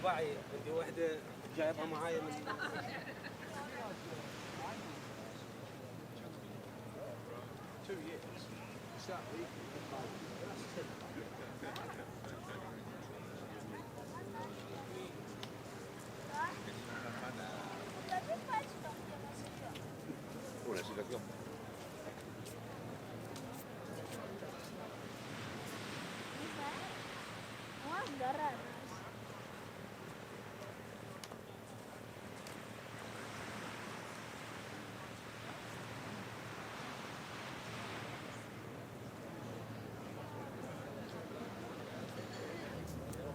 تبعي عندي وحده جايبها معايا من una situación. Umas garranas.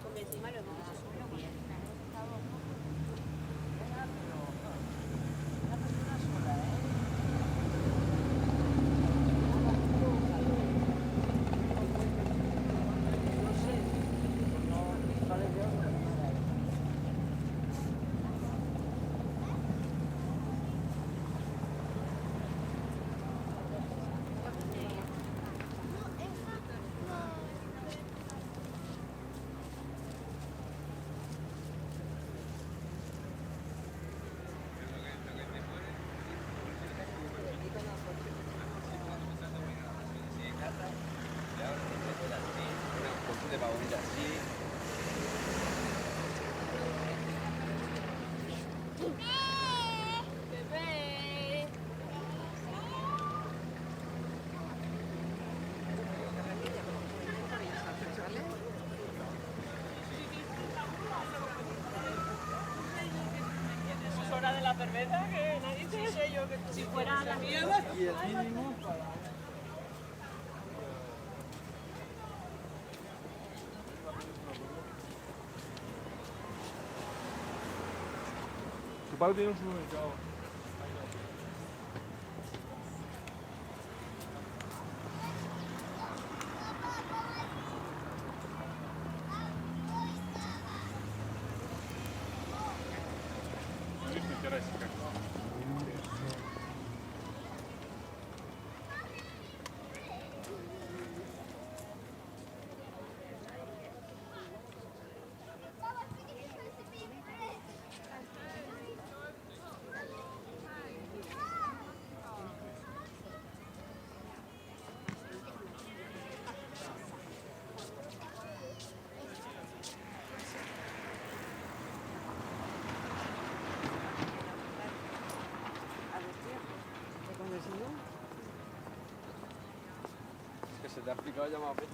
Porque encima lo hemos hecho súper bien. De pavonita así. Bebé. Es hora de la cerveza, que nadie te sé yo que si fuera la mierda. y el mínimo Tu padre tiene un supermercado. Que se te ha picado ya más veces.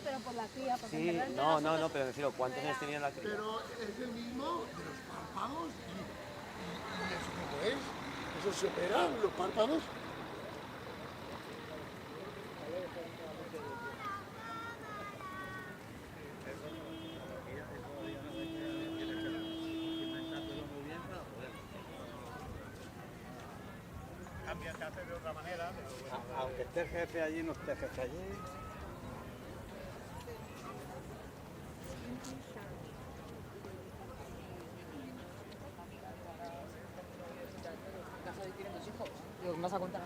Pero por la cría, porque Sí, no, pero decirlo, ¿cuántos años tenía la cría? Pero es el mismo de los párpados y eso cómo es. Eso se operan los párpados. cambia, se hace de otra manera. Pero bueno, Aunque esté el jefe allí, no esté el jefe allí. ¿Vas a contar?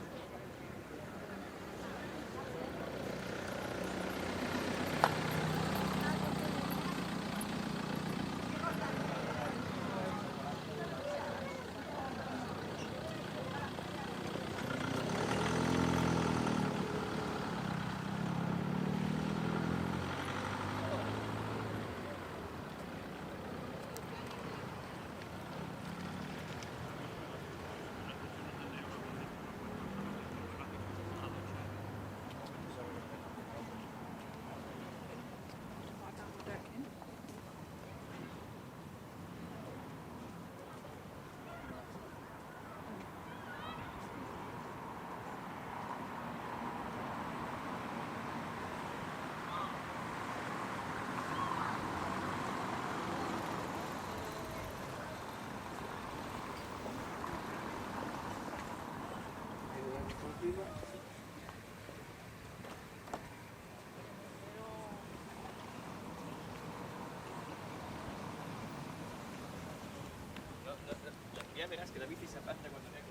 Ya verás que la bici se aparta cuando le hagas.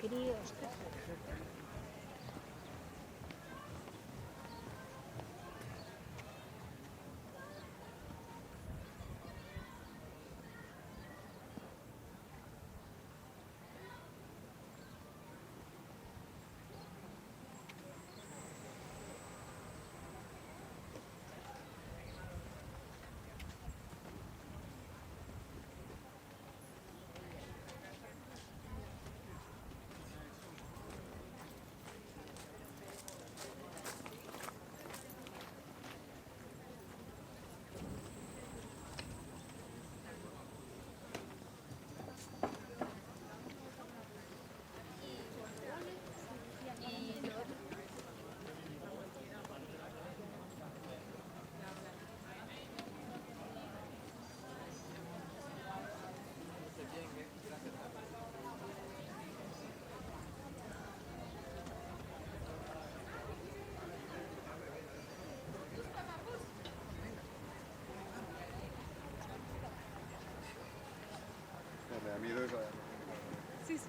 Críos. Me da miedo eso. Sí, sí.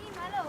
Sí, malo.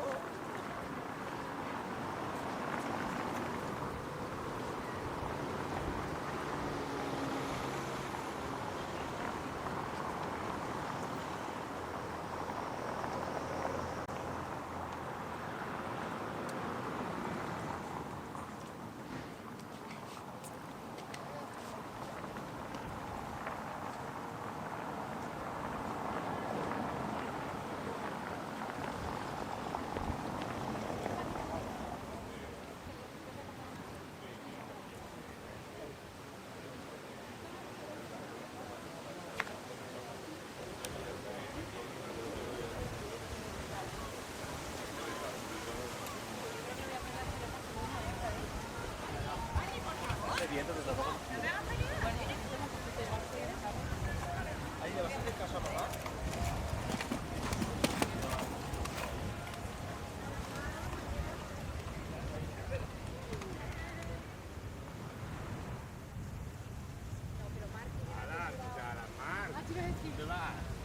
Ala, escucha a las mar. ¿Dónde vas?